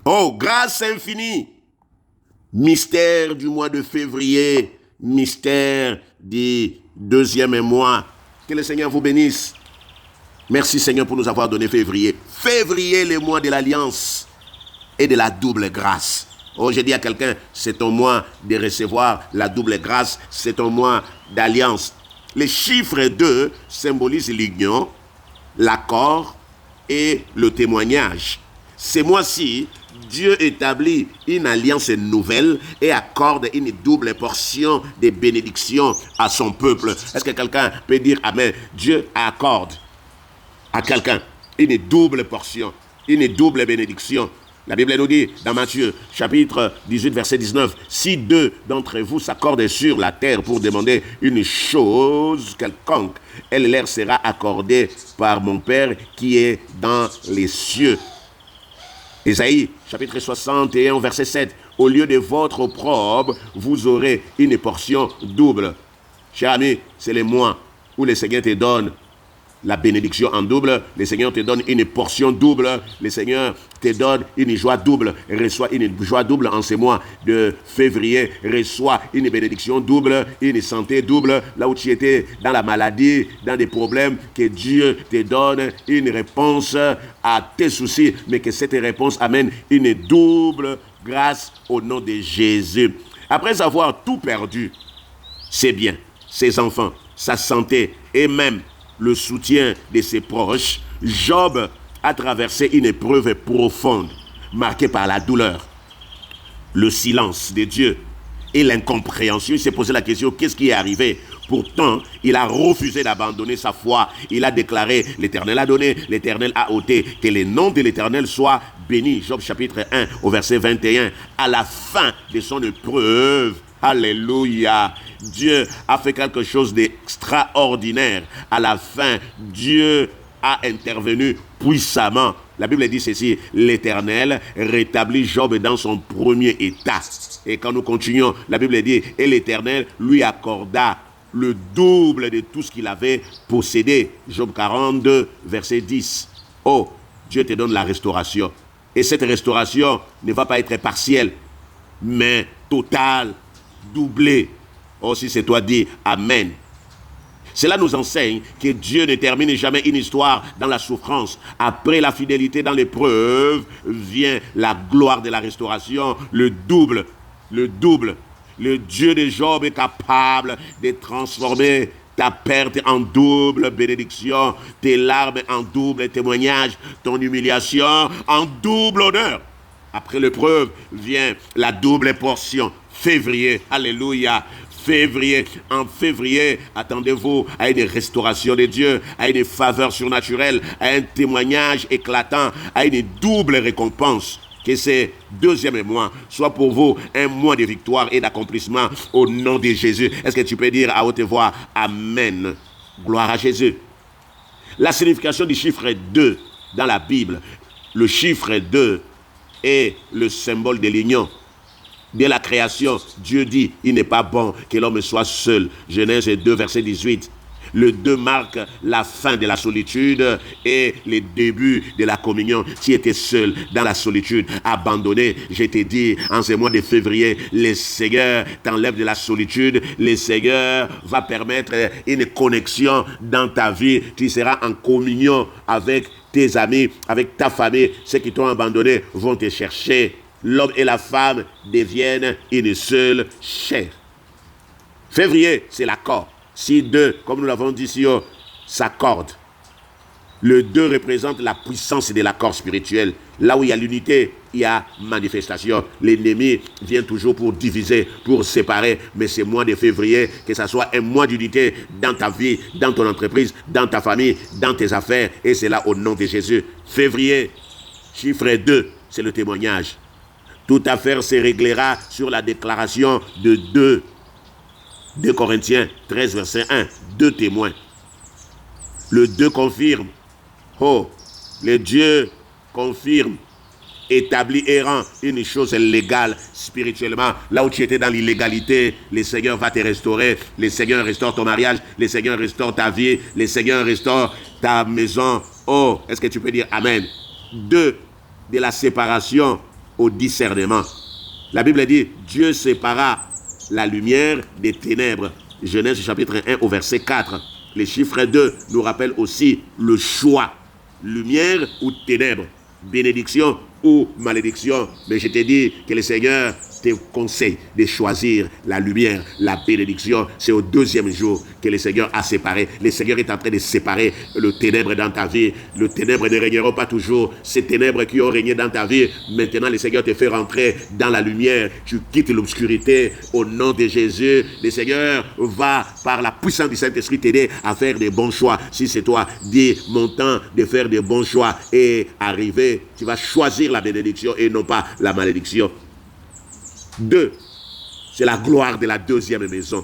Oh, grâce infinie. Mystère du mois de février, mystère du deuxième mois. Que le Seigneur vous bénisse. Merci Seigneur pour nous avoir donné février. Février, le mois de l'alliance et de la double grâce. Oh, j'ai dit à quelqu'un, c'est un mois de recevoir la double grâce, c'est un mois d'alliance. Les chiffres 2 symbolisent l'union, l'accord et le témoignage. Ces mois-ci, Dieu établit une alliance nouvelle et accorde une double portion de bénédictions à son peuple. Est-ce que quelqu'un peut dire Amen? Dieu accorde à quelqu'un une double portion, une double bénédiction. La Bible nous dit dans Matthieu, chapitre 18, verset 19, « Si deux d'entre vous s'accordent sur la terre pour demander une chose quelconque, elle leur sera accordée par mon Père qui est dans les cieux. » Ésaïe, chapitre 61, verset 7, « Au lieu de votre opprobre, vous aurez une portion double. » Cher ami, c'est le mois où le Seigneur te donne la bénédiction en double, le Seigneur te donne une portion double, le Seigneur te donne une joie double, reçois une joie double en ce mois de février, reçois une bénédiction double, une santé double, là où tu étais dans la maladie, dans des problèmes, que Dieu te donne une réponse à tes soucis, mais que cette réponse amène une double grâce au nom de Jésus. Après avoir tout perdu, ses biens, ses enfants, sa santé et même le soutien de ses proches, Job a traversé une épreuve profonde, marquée par la douleur, le silence de Dieu et l'incompréhension. Il s'est posé la question, qu'est-ce qui est arrivé? Pourtant, il a refusé d'abandonner sa foi. Il a déclaré, l'Éternel a donné, l'Éternel a ôté, que le nom de l'Éternel soit béni. Job chapitre 1 au verset 21. À la fin de son épreuve, alléluia, Dieu a fait quelque chose d'extraordinaire. À la fin, Dieu a intervenu puissamment. La Bible dit ceci, l'Éternel rétablit Job dans son premier état. Et quand nous continuons, la Bible dit, et l'Éternel lui accorda le double de tout ce qu'il avait possédé. Job 42, verset 10. Oh, Dieu te donne la restauration. Et cette restauration ne va pas être partielle, mais totale, doublée. Oh, si c'est toi, dis Amen. Cela nous enseigne que Dieu ne termine jamais une histoire dans la souffrance. Après la fidélité dans l'épreuve, vient la gloire de la restauration, le double. Le Dieu de Job est capable de transformer ta perte en double bénédiction, tes larmes en double témoignage, ton humiliation en double honneur. Après l'épreuve vient la double portion. Février, alléluia. En février, attendez-vous à une restauration de Dieu, à une faveur surnaturelle, à un témoignage éclatant, à une double récompense. Que ce deuxième mois soit pour vous un mois de victoire et d'accomplissement au nom de Jésus. Est-ce que tu peux dire à haute voix Amen? Gloire à Jésus. La signification du chiffre 2 dans la Bible, le chiffre 2 est le symbole de l'union. Dès la création, Dieu dit, il n'est pas bon que l'homme soit seul. Genèse 2, verset 18. Le 2 marque la fin de la solitude et le début de la communion. Tu étais seul dans la solitude, abandonné. Je t'ai dit, en ce mois de février, le Seigneur t'enlève de la solitude. Le Seigneur va permettre une connexion dans ta vie. Tu seras en communion avec tes amis, avec ta famille. Ceux qui t'ont abandonné vont te chercher. L'homme et la femme deviennent une seule chair. Février, c'est l'accord. Si deux, comme nous l'avons dit ici, s'accordent. Le 2 représente la puissance de l'accord spirituel. Là où il y a l'unité, il y a manifestation. L'ennemi vient toujours pour diviser, pour séparer. Mais ce mois de février, que ce soit un mois d'unité dans ta vie, dans ton entreprise, dans ta famille, dans tes affaires. Et c'est là au nom de Jésus. Février, chiffre 2, c'est le témoignage. Toute affaire se réglera sur la déclaration de 2 Corinthiens 13, verset 1. 2 témoins. Le 2 confirme. Oh, le Dieu confirme, établit et rend une chose légale spirituellement. Là où tu étais dans l'illégalité, le Seigneur va te restaurer. Le Seigneur restaure ton mariage. Le Seigneur restaure ta vie. Le Seigneur restaure ta maison. Oh, est-ce que tu peux dire Amen? 2 de la séparation au discernement. La Bible dit, Dieu sépara la lumière des ténèbres. Genèse chapitre 1 au verset 4. Les chiffres 2 nous rappellent aussi le choix. Lumière ou ténèbres, bénédiction ou malédiction. Mais je te dis que le Seigneur te conseille de choisir la lumière, la bénédiction. C'est au deuxième jour que le Seigneur a séparé. Le Seigneur est en train de séparer le ténèbre dans ta vie. Le ténèbre ne régnera pas toujours. Ces ténèbres qui ont régné dans ta vie, maintenant le Seigneur te fait rentrer dans la lumière. Tu quittes l'obscurité au nom de Jésus. Le Seigneur va, par la puissance du Saint-Esprit, t'aider à faire des bons choix. Si c'est toi, dis mon temps de faire des bons choix et arriver, tu vas choisir la bénédiction et non pas la malédiction. 2, c'est la gloire de la deuxième maison.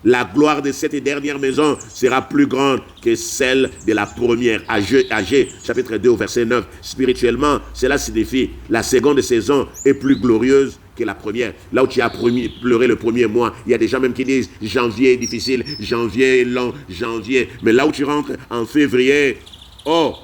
La gloire de cette dernière maison sera plus grande que celle de la première. Agé, chapitre 2, verset 9. Spirituellement, cela signifie la seconde saison est plus glorieuse que la première. Là où tu as pleuré le premier mois, il y a des gens même qui disent janvier est difficile, janvier est long, janvier. Mais là où tu rentres en février,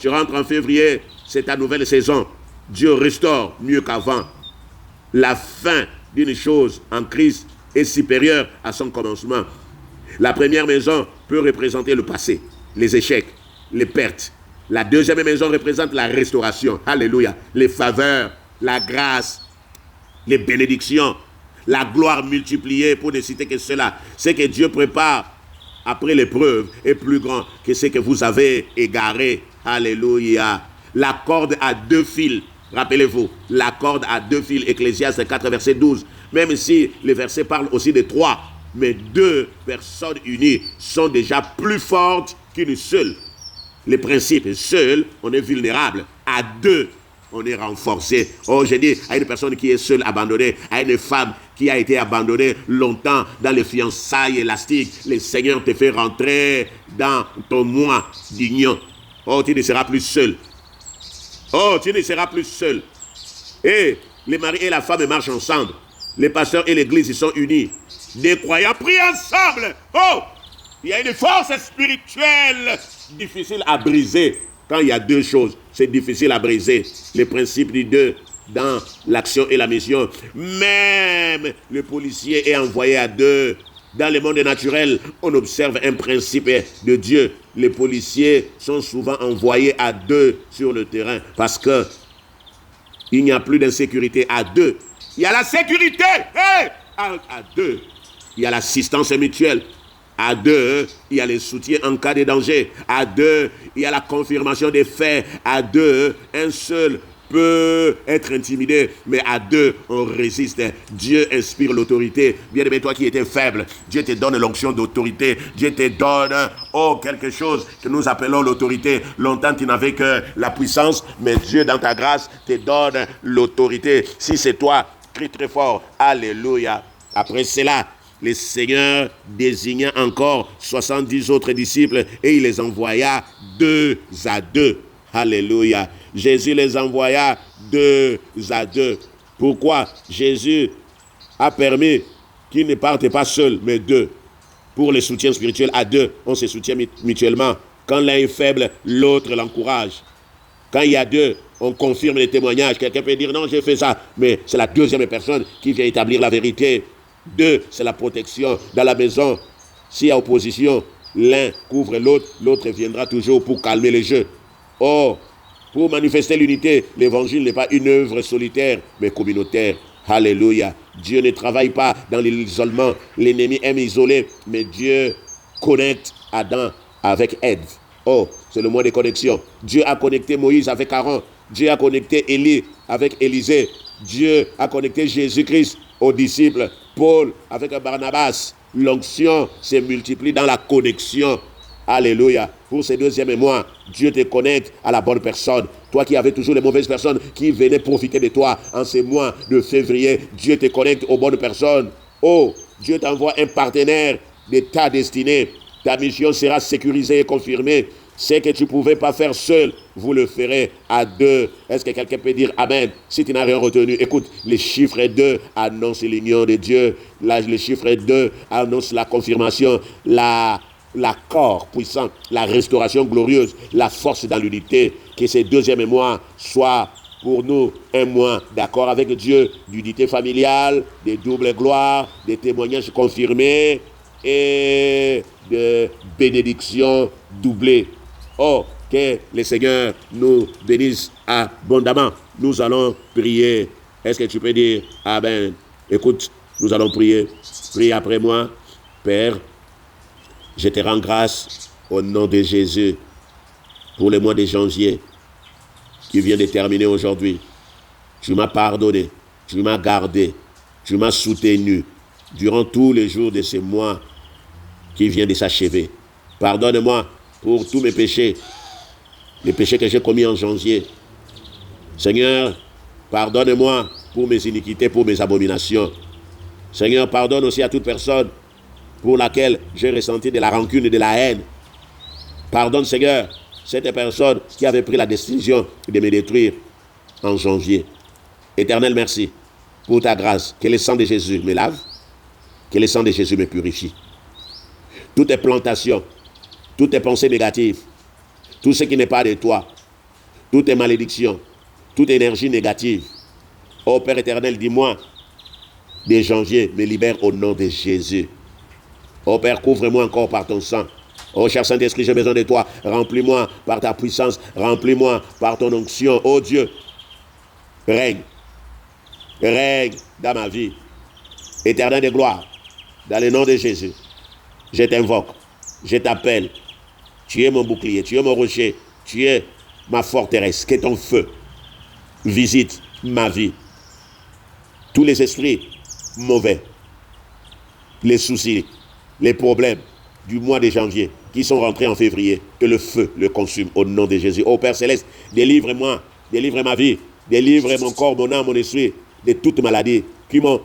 tu rentres en février, c'est ta nouvelle saison. Dieu restaure mieux qu'avant. La fin d'une chose en Christ est supérieure à son commencement. La première maison peut représenter le passé, les échecs, les pertes. La deuxième maison représente la restauration. Alléluia. Les faveurs, la grâce, les bénédictions, la gloire multipliée, pour ne citer que cela. Ce que Dieu prépare après l'épreuve est plus grand que ce que vous avez égaré. Alléluia. La corde à 2 fils. Rappelez-vous, la corde à 2 fils, Ecclésiaste 4, verset 12. Même si les versets parlent aussi de 3, mais 2 personnes unies sont déjà plus fortes qu'une seule. Les principes, seul, on est vulnérable. À 2, on est renforcé. Je dis à une personne qui est seule, abandonnée, à une femme qui a été abandonnée longtemps dans les fiançailles élastiques, le Seigneur te fait rentrer dans ton mois d'union. Tu ne seras plus seul. Tu ne seras plus seul. Et les maris et la femme marchent ensemble. Les pasteurs et l'église, ils sont unis. Les croyants prient ensemble. Il y a une force spirituelle difficile à briser. Quand il y a 2 choses, c'est difficile à briser. Le principe du 2 dans l'action et la mission. Même le policier est envoyé à 2. Dans le monde naturel, on observe un principe de Dieu. Les policiers sont souvent envoyés à 2 sur le terrain parce que il n'y a plus d'insécurité. À 2, il y a la sécurité. À 2, il y a l'assistance mutuelle. À 2, il y a le soutien en cas de danger. À 2, il y a la confirmation des faits. À 2, un seul peut être intimidé, mais à 2, on résiste. Dieu inspire l'autorité. Bien-aimé, toi qui étais faible, Dieu te donne l'onction d'autorité. Dieu te donne, quelque chose que nous appelons l'autorité. Longtemps, tu n'avais que la puissance, mais Dieu, dans ta grâce, te donne l'autorité. Si c'est toi, crie très fort. Alléluia. Après cela, le Seigneur désigna encore 70 autres disciples et il les envoya 2 à 2. Alléluia. Jésus les envoya 2 à 2. Pourquoi? Jésus a permis qu'ils ne partent pas seuls, mais 2. Pour le soutien spirituel, à 2, on se soutient mutuellement. Quand l'un est faible, l'autre l'encourage. Quand il y a 2, on confirme les témoignages. Quelqu'un peut dire non, j'ai fait ça, mais c'est la deuxième personne qui vient établir la vérité. 2, c'est la protection. Dans la maison, s'il y a opposition, l'un couvre l'autre, l'autre viendra toujours pour calmer les jeux. Pour manifester l'unité, l'évangile n'est pas une œuvre solitaire, mais communautaire. Alléluia. Dieu ne travaille pas dans l'isolement. L'ennemi aime isoler, mais Dieu connecte Adam avec Ève. C'est le mot de connexion. Dieu a connecté Moïse avec Aaron. Dieu a connecté Élie avec Élisée. Dieu a connecté Jésus-Christ aux disciples. Paul avec Barnabas. L'onction se multiplie dans la connexion. Alléluia. Pour ces 2e mois, Dieu te connecte à la bonne personne. Toi qui avais toujours les mauvaises personnes qui venaient profiter de toi en ces mois de février, Dieu te connecte aux bonnes personnes. Dieu t'envoie un partenaire de ta destinée. Ta mission sera sécurisée et confirmée. Ce que tu ne pouvais pas faire seul, vous le ferez à 2. Est-ce que quelqu'un peut dire Amen? Si tu n'as rien retenu, écoute, les chiffres 2 annoncent l'union de Dieu. Les chiffres 2 annoncent la confirmation, l'accord puissant, la restauration glorieuse, la force dans l'unité. Que ces 2e mois soient pour nous un mois d'accord avec Dieu, d'unité familiale, de double gloire, des témoignages confirmés et de bénédictions doublées. Oh, que le Seigneur nous bénisse abondamment. Nous allons prier. Est-ce que tu peux dire Amen? Écoute, nous allons prier. Prie après moi. Père, je te rends grâce au nom de Jésus pour le mois de janvier qui vient de terminer aujourd'hui. Tu m'as pardonné, tu m'as gardé, tu m'as soutenu durant tous les jours de ce mois qui vient de s'achever. Pardonne-moi pour tous mes péchés, les péchés que j'ai commis en janvier. Seigneur, pardonne-moi pour mes iniquités, pour mes abominations. Seigneur, pardonne aussi à toute personne pour laquelle j'ai ressenti de la rancune et de la haine. Pardonne, Seigneur, cette personne qui avait pris la décision de me détruire en janvier. Éternel, merci pour ta grâce. Que le sang de Jésus me lave, que le sang de Jésus me purifie. Toutes tes plantations, toutes tes pensées négatives, tout ce qui n'est pas de toi, toutes tes malédictions, toute énergie négative. Ô Père éternel, dis-moi, de janvier, me libère au nom de Jésus. Ô Père, couvre-moi encore par ton sang. Ô cher Saint-Esprit, j'ai besoin de toi. Remplis-moi par ta puissance. Remplis-moi par ton onction. Ô Dieu, règne. Règne dans ma vie. Éternel de gloire, dans le nom de Jésus, je t'invoque. Je t'appelle. Tu es mon bouclier. Tu es mon rocher. Tu es ma forteresse. Que ton feu visite ma vie. Tous les esprits mauvais, les soucis, les problèmes du mois de janvier qui sont rentrés en février, que le feu le consume au nom de Jésus. Ô Père Céleste, délivre-moi, délivre ma vie, délivre mon corps, mon âme, mon esprit de toutes maladies qui m'ont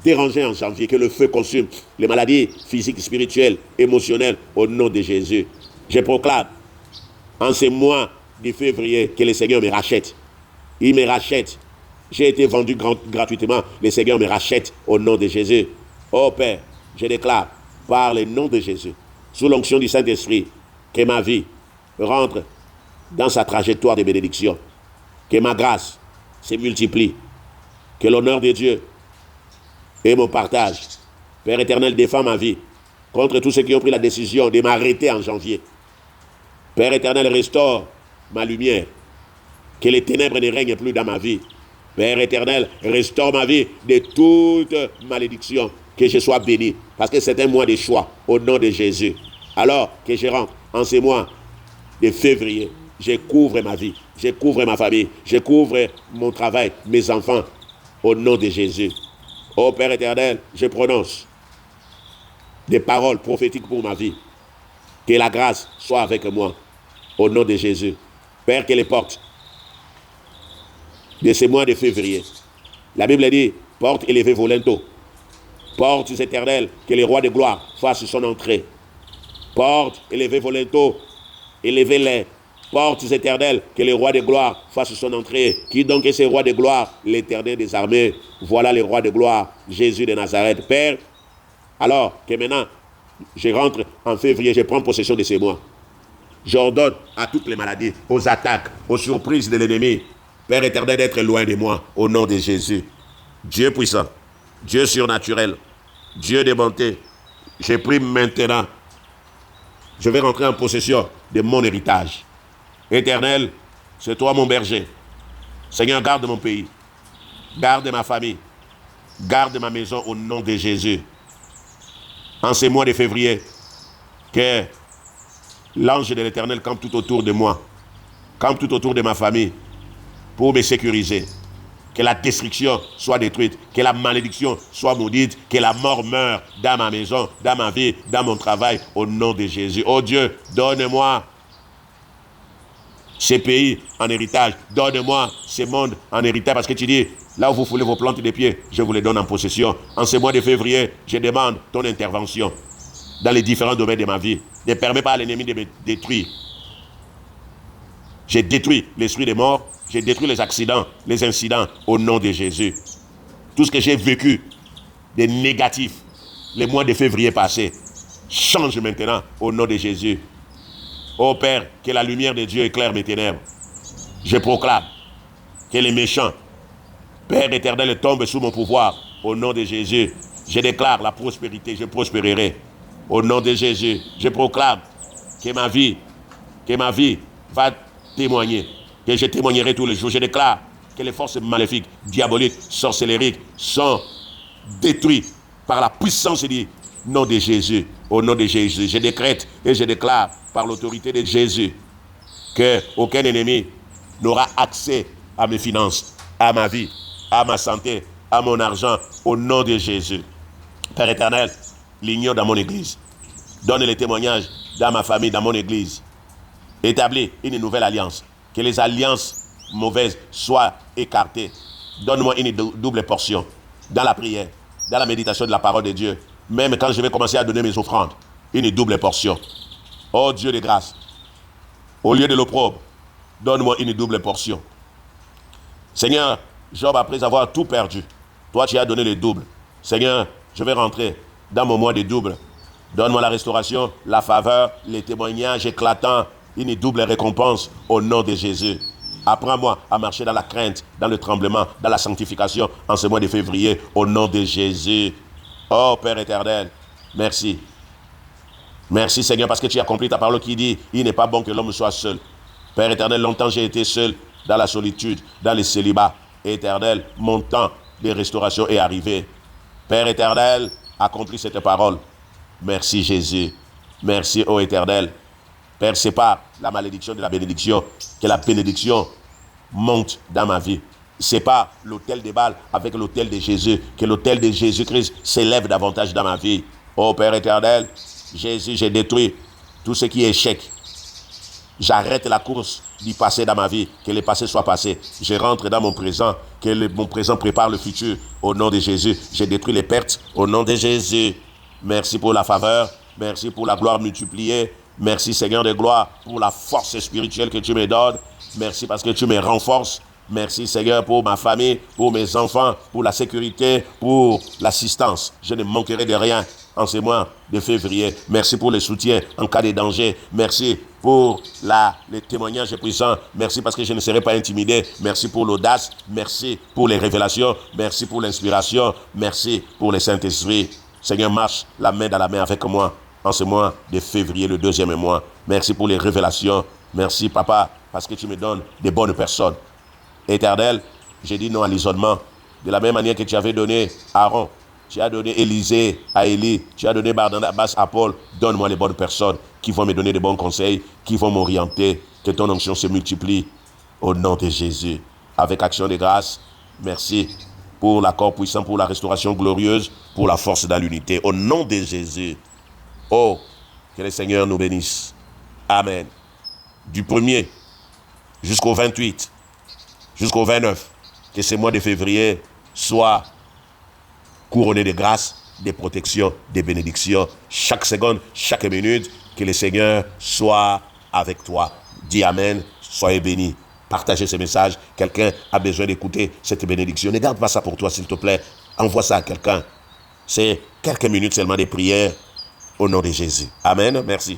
dérangé en janvier, que le feu consume les maladies physiques, spirituelles, émotionnelles au nom de Jésus. Je proclame en ce mois de février que le Seigneur me rachète. Il me rachète. J'ai été vendu gratuitement. Le Seigneur me rachète au nom de Jésus. Ô Père, je déclare par le nom de Jésus, sous l'onction du Saint-Esprit, que ma vie rentre dans sa trajectoire de bénédiction. Que ma grâce se multiplie. Que l'honneur de Dieu et mon partage, Père éternel, défend ma vie contre tous ceux qui ont pris la décision de m'arrêter en janvier. Père éternel, restaure ma lumière. Que les ténèbres ne règnent plus dans ma vie. Père éternel, restaure ma vie de toute malédiction, que je sois béni, parce que c'est un mois de choix, au nom de Jésus. Alors que je rentre en ce mois de février, je couvre ma vie, je couvre ma famille, je couvre mon travail, mes enfants, au nom de Jésus. Ô Père éternel, je prononce des paroles prophétiques pour ma vie. Que la grâce soit avec moi, au nom de Jésus. Père, que les portes de ce mois de février, la Bible dit, porte élevée volento, portes éternelles, que le roi de gloire fasse son entrée. Porte élevée volento, élevez-les. Portes éternelles, que le roi de gloire fasse son entrée. Qui donc est ce roi de gloire? L'Éternel des armées. Voilà le roi de gloire, Jésus de Nazareth. Père, alors que maintenant, je rentre en février, je prends possession de ces mois. J'ordonne à toutes les maladies, aux attaques, aux surprises de l'ennemi, Père éternel, d'être loin de moi, au nom de Jésus. Dieu puissant, Dieu surnaturel, Dieu de bonté, je prie maintenant, je vais rentrer en possession de mon héritage. Éternel, c'est toi mon berger. Seigneur, garde mon pays, garde ma famille, garde ma maison au nom de Jésus. En ces mois de février, que l'ange de l'Éternel campe tout autour de moi, campe tout autour de ma famille, pour me sécuriser. Que la destruction soit détruite, que la malédiction soit maudite, que la mort meure dans ma maison, dans ma vie, dans mon travail, au nom de Jésus. Oh Dieu, donne-moi ces pays en héritage, donne-moi ce monde en héritage, parce que tu dis, là où vous foulez vos plantes de pied, je vous les donne en possession. En ce mois de février, je demande ton intervention dans les différents domaines de ma vie. Ne permets pas à l'ennemi de me détruire. J'ai détruit l'esprit des morts, j'ai détruit les accidents, les incidents au nom de Jésus. Tout ce que j'ai vécu de négatif les mois de février passés, change maintenant au nom de Jésus. Ô Père, que la lumière de Dieu éclaire mes ténèbres. Je proclame que les méchants, Père éternel, tombent sous mon pouvoir. Au nom de Jésus, je déclare la prospérité, je prospérerai. Au nom de Jésus, je proclame que ma vie va témoigner, que je témoignerai tous les jours. Je déclare que les forces maléfiques, diaboliques, sorcellériques sont détruites par la puissance du nom de Jésus. Au nom de Jésus, je décrète et je déclare par l'autorité de Jésus qu'aucun ennemi n'aura accès à mes finances, à ma vie, à ma santé, à mon argent, au nom de Jésus. Père éternel, l'union dans mon église. Donne les témoignages dans ma famille, dans mon église. Établis une nouvelle alliance. Que les alliances mauvaises soient écartées. Donne-moi une double portion dans la prière, dans la méditation de la parole de Dieu. Même quand je vais commencer à donner mes offrandes, une double portion. Oh Dieu de grâce, au lieu de l'opprobre, donne-moi une double portion. Seigneur, Job, après avoir tout perdu, toi tu as donné le double. Seigneur, je vais rentrer dans mon mois de double. Donne-moi la restauration, la faveur, les témoignages éclatants, une double récompense au nom de Jésus. Apprends-moi à marcher dans la crainte, dans le tremblement, dans la sanctification en ce mois de février au nom de Jésus. Oh Père éternel, merci. Merci Seigneur parce que tu as accompli ta parole qui dit, il n'est pas bon que l'homme soit seul. Père éternel, longtemps j'ai été seul dans la solitude, dans le célibat. Éternel, mon temps de restauration est arrivé. Père éternel, accomplis cette parole. Merci Jésus. Merci ô éternel. Père, sépare la malédiction de la bénédiction. Que la bénédiction monte dans ma vie. Sépare l'autel de Baal avec l'autel de Jésus. Que l'autel de Jésus-Christ s'élève davantage dans ma vie. Ô Père éternel, Jésus, j'ai détruit tout ce qui est échec. J'arrête la course du passé dans ma vie. Que le passé soit passé. Je rentre dans mon présent. Que mon présent prépare le futur. Au nom de Jésus, j'ai détruit les pertes. Au nom de Jésus. Merci pour la faveur. Merci pour la gloire multipliée. Merci Seigneur de gloire pour la force spirituelle que tu me donnes. Merci parce que tu me renforces. Merci Seigneur pour ma famille, pour mes enfants, pour la sécurité, pour l'assistance. Je ne manquerai de rien en ce mois de février. Merci pour le soutien en cas de danger. Merci pour les témoignages puissants. Merci parce que je ne serai pas intimidé. Merci pour l'audace. Merci pour les révélations. Merci pour l'inspiration. Merci pour le Saint-Esprit. Seigneur, marche la main dans la main avec moi en ce mois de février, le 2e mois. Merci pour les révélations. Merci, Papa, parce que tu me donnes des bonnes personnes. Éternel, j'ai dit non à l'isolement. De la même manière que tu avais donné Aaron, tu as donné Élisée à Élie, tu as donné Barnabas à Paul. Donne-moi les bonnes personnes qui vont me donner des bons conseils, qui vont m'orienter. Que ton onction se multiplie au nom de Jésus. Avec action de grâce, merci pour l'accord puissant, pour la restauration glorieuse, pour la force dans l'unité. Au nom de Jésus. Oh, que le Seigneur nous bénisse. Amen. Du 1er jusqu'au 28, jusqu'au 29, que ce mois de février soit couronné de grâce, de protection, de bénédiction. Chaque seconde, chaque minute, que le Seigneur soit avec toi. Dis Amen, soyez bénis. Partagez ce message. Quelqu'un a besoin d'écouter cette bénédiction. Ne garde pas ça pour toi, s'il te plaît. Envoie ça à quelqu'un. C'est quelques minutes seulement de prière. Au nom de Jésus. Amen. Merci.